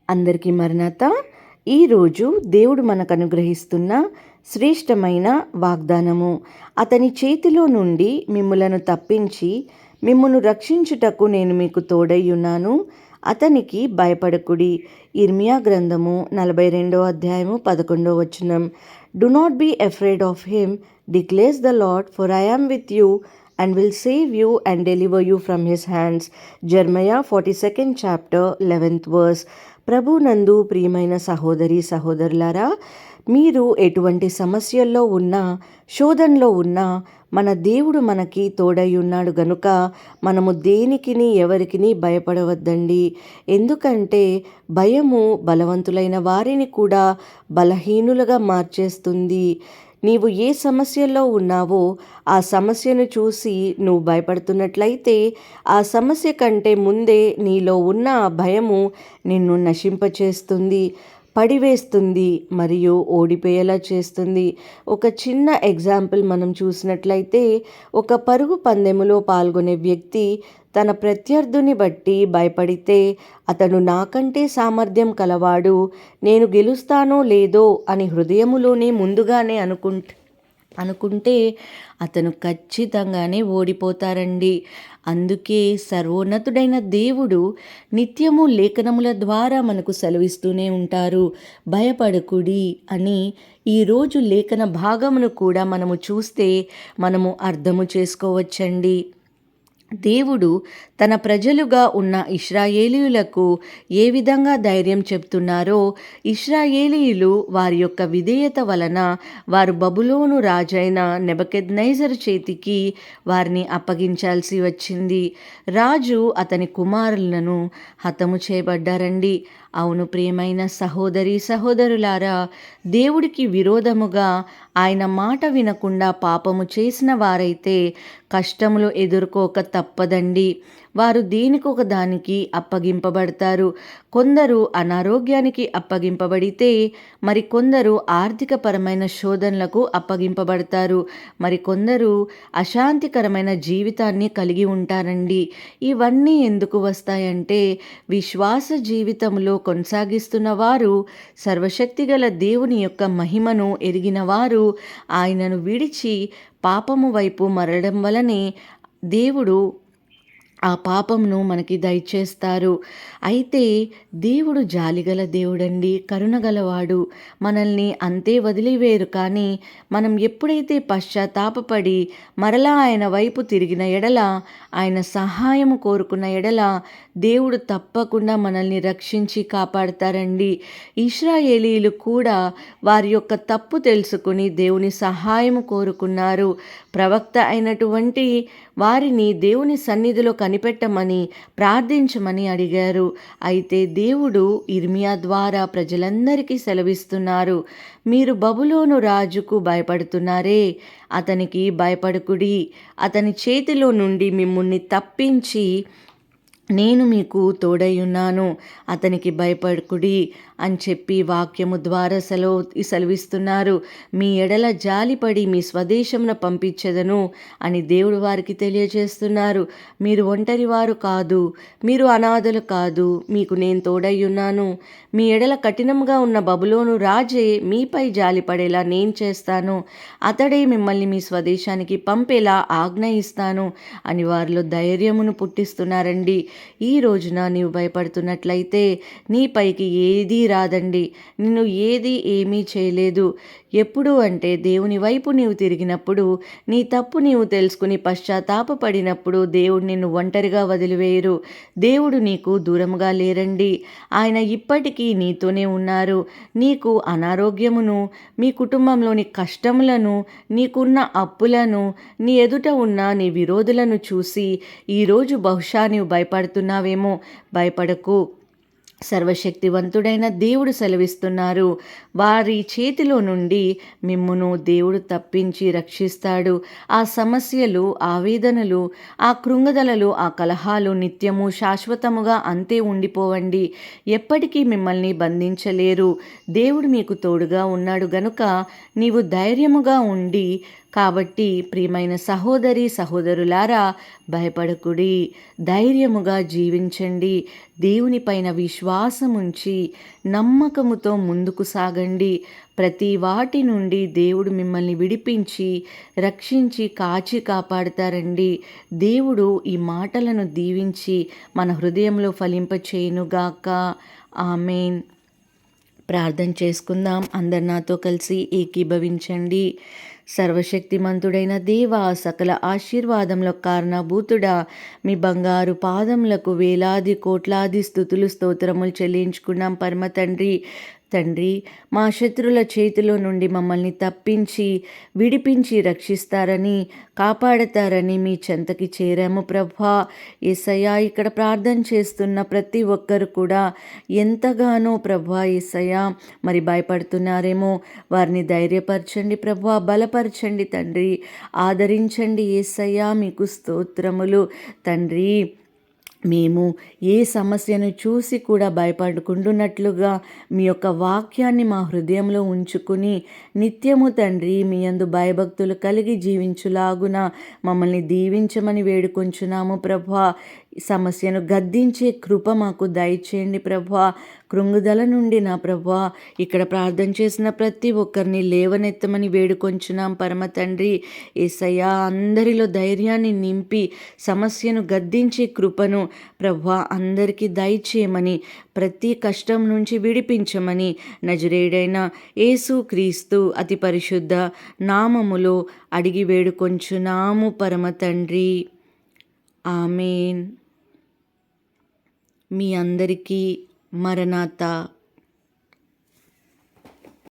అందరికీ మరణాత. ఈరోజు దేవుడు మనకు అనుగ్రహిస్తున్న శ్రేష్టమైన వాగ్దానము. అతని చేతిలో నుండి మిమ్ములను తప్పించి మిమ్మును రక్షించుటకు నేను మీకు తోడయ్యున్నాను. అతనికి భయపడకుడి. ఇర్మియా గ్రంథము 42వ అధ్యాయము 11వ వచనం. Do not be afraid of him, declares the Lord, for I am with you and will save you and deliver you from his hands. Jeremiah 42nd chapter 11th verse. ప్రభునందు ప్రియమైన సహోదరి సహోదరులారా, మీరు ఎటువంటి సమస్యల్లో ఉన్నా, శోధనలో ఉన్నా, మన దేవుడు మనకి తోడై ఉన్నాడు గనుక మనము దేనికిని ఎవరికిని భయపడవద్దండి. ఎందుకంటే భయము బలవంతులైన వారిని కూడా బలహీనులుగా మార్చేస్తుంది. నీవు ఏ సమస్యల్లో ఉన్నావో ఆ సమస్యను చూసి నువ్వు భయపడుతున్నట్లయితే ఆ సమస్య కంటే ముందే నీలో ఉన్న ఆ భయము నిన్ను నశింపచేస్తుంది, పడివేస్తుంది మరియు ఓడిపోయేలా చేస్తుంది. ఒక చిన్న ఎగ్జాంపుల్ మనం చూసినట్లయితే, ఒక పరుగు పందెములో పాల్గొనే వ్యక్తి తన ప్రత్యర్థుని బట్టి భయపడితే అతను నాకంటే సామర్థ్యం కలవాడు, నేను గెలుస్తానో లేదో అని హృదయములోనే ముందుగానే అనుకుంటే అతను ఖచ్చితంగానే ఓడిపోతారండి. అందుకే సర్వోన్నతుడైన దేవుడు నిత్యము లేఖనముల ద్వారా మనకు సెలవిస్తూనే ఉంటారు, భయపడకుడి అని. ఈరోజు లేఖన భాగమును కూడా మనము చూస్తే మనము అర్థము చేసుకోవచ్చండి. దేవుడు తన ప్రజలుగా ఉన్న ఇశ్రాయేలీయులకు ఏ విధంగా ధైర్యం చెప్తున్నారో, ఇశ్రాయేలీయులు వారి యొక్క విధేయత వలన వారు బబులోను రాజైన నెబుకద్నెజరు చేతికి వారిని అప్పగించాల్సి వచ్చింది. రాజు అతని కుమారులను హతము చేయబడ్డారండి. అవును ప్రియమైన సహోదరి సహోదరులారా, దేవుడికి విరోధముగా ఆయన మాట వినకుండా పాపము చేసిన వారైతే కష్టములు ఎదుర్కోక తప్పదండి. వారు దేనికొక దానికి అప్పగింపబడతారు. కొందరు అనారోగ్యానికి అప్పగింపబడితే మరికొందరు ఆర్థికపరమైన శోధనలకు అప్పగింపబడతారు. మరికొందరు అశాంతికరమైన జీవితాన్ని కలిగి ఉంటారండి. ఇవన్నీ ఎందుకు వస్తాయంటే, విశ్వాస జీవితంలో కొనసాగిస్తున్న వారు, సర్వశక్తిగల దేవుని యొక్క మహిమను ఎరిగిన వారు ఆయనను విడిచి పాపము వైపు మరలడం వలనే దేవుడు ఆ పాపమును మనకి దయచేస్తారు. అయితే దేవుడు జాలిగల దేవుడండి, కరుణగలవాడు. మనల్ని అంతే వదిలివేరు. కానీ మనం ఎప్పుడైతే పశ్చాత్తాపపడి మరలా ఆయన వైపు తిరిగిన ఎడల, ఆయన సహాయము కోరుకున్న ఎడల దేవుడు తప్పకుండా మనల్ని రక్షించి కాపాడతారండి. ఇశ్రాయేలీయులు కూడా వారి యొక్క తప్పు తెలుసుకుని దేవుని సహాయము కోరుకున్నారు. ప్రవక్త అయినటువంటి వారిని దేవుని సన్నిధిలో కనిపెట్టమని, ప్రార్థించమని అడిగారు. అయితే దేవుడు ఇర్మియా ద్వారా ప్రజలందరికీ సెలవిస్తున్నారు, మీరు బబులోను రాజుకు భయపడుతున్నారే, అతనికి భయపడకుడి. అతని చేతిలో నుండి మిమ్ముల్ని తప్పించి నేను మీకు తోడయ్యున్నాను, అతనికి భయపడకుడి అని చెప్పి వాక్యము ద్వారా సెలవిస్తున్నారు. మీ ఎడల జాలిపడి మీ స్వదేశమున పంపించెదను అని దేవుడు వారికి తెలియజేస్తున్నారు. మీరు ఒంటరి వారు కాదు, మీరు అనాథలు కాదు, మీకు నేను తోడయ్యున్నాను. మీ ఎడల కఠినంగా ఉన్న బబులోను రాజే మీపై జాలిపడేలా నేను చేస్తాను, అతడే మిమ్మల్ని మీ స్వదేశానికి పంపేలా ఆజ్ఞ ఇస్తాను అని వారిలో ధైర్యమును పుట్టిస్తున్నారండి. ఈ రోజున నీవు భయపడుతున్నట్లయితే నీపైకి ఏదీ రాదండి. నిన్ను ఏమీ చేయలేదు. ఎప్పుడు అంటే దేవుని వైపు నీవు తిరిగినప్పుడు, నీ తప్పు నీవు తెలుసుకుని పశ్చాత్తాపపడినప్పుడు దేవుడు నిన్ను ఒంటరిగా వదిలివేయరు. దేవుడు నీకు దూరముగా లేరండి. ఆయన ఇప్పటికీ నీతోనే ఉన్నారు. నీకు అనారోగ్యమును, మీ కుటుంబంలోని కష్టములను, నీకున్న అప్పులను, నీ ఎదుట ఉన్న నీ విరోధులను చూసి ఈరోజు బహుశా నీవు భయపడుతున్నావేమో. భయపడకు. సర్వశక్తివంతుడైన దేవుడు సెలవిస్తున్నారు, వారి చేతిలో నుండి మిమ్మును దేవుడు తప్పించి రక్షిస్తాడు. ఆ సమస్యలు, ఆవేదనలు, ఆ కృంగదలలు, ఆ కలహాలు నిత్యము శాశ్వతముగా అంతే ఉండిపోవండి. ఎప్పటికీ మిమ్మల్ని బంధించలేరు. దేవుడు మీకు తోడుగా ఉన్నాడు గనుక నీవు ధైర్యముగా ఉండి, కాబట్టి ప్రియమైన సహోదరి సహోదరులారా, భయపడకుడి, ధైర్యముగా జీవించండి. దేవునిపైన విశ్వాసం విశ్వాసముంచి నమ్మకముతో ముందుకు సాగండి. ప్రతి వాటి నుండి దేవుడు మిమ్మల్ని విడిపించి రక్షించి కాచి కాపాడుతారండి. దేవుడు ఈ మాటలను దీవించి మన హృదయంలో ఫలింపచేయునుగాక. ఆమేన్. ప్రార్థన చేసుకుందాం. అందరు నాతో కలిసి ఏకీభవించండి. సర్వశక్తిమంతుడైన దేవా, సకల ఆశీర్వాదంలో కారణభూతుడా, మీ బంగారు పాదములకు వేలాది కోట్లాది స్తుతులు స్తోత్రములు చెల్లించుకున్నాం పరమ తండ్రి, మా శత్రుల చేతిలో నుండి మమ్మల్ని తప్పించి విడిపించి రక్షిస్తారని కాపాడతారని మీ చెంతకి చేరాము ప్రభా. యేసయ్యా, ఇక్కడ ప్రార్థన చేస్తున్న ప్రతి ఒక్కరు కూడా ఎంతగానో ప్రభా యేసయ్యా మరి భయపడుతున్నారేమో, వారిని ధైర్యపరచండి ప్రభా, బలపరచండి తండ్రి, ఆదరించండి యేసయ్యా. మీకు స్తోత్రములు తండ్రి. మేము ఏ సమస్యను చూసి కూడా భయపడుకుంటున్నట్లుగా మీ యొక్క వాక్యాన్ని మా హృదయంలో ఉంచుకుని నిత్యము తండ్రి మీ యందు భయభక్తులు కలిగి జీవించులాగున మమ్మల్ని దీవించమని వేడుకొంచున్నాము ప్రభా. సమస్యను గద్దించే కృప మాకు దయచేయండి ప్రభా. కృంగుదల నుండి నా ప్రభా ఇక్కడ ప్రార్థన చేసిన ప్రతి ఒక్కరిని లేవనెత్తమని వేడుకొంచున్నాం పరమ తండ్రి. యేసయ్యా, అందరిలో ధైర్యాన్ని నింపి సమస్యను గద్దించే కృపను ప్రభా అందరికీ దయచేయమని, ప్రతి కష్టం నుంచి విడిపించమని నజరేయుడైన యేసు క్రీస్తు అతి పరిశుద్ధ నామములో అడిగి వేడుకొంచున్నాము పరమ తండ్రి. ఆమేన్. మీ అందరికీ మరణాత.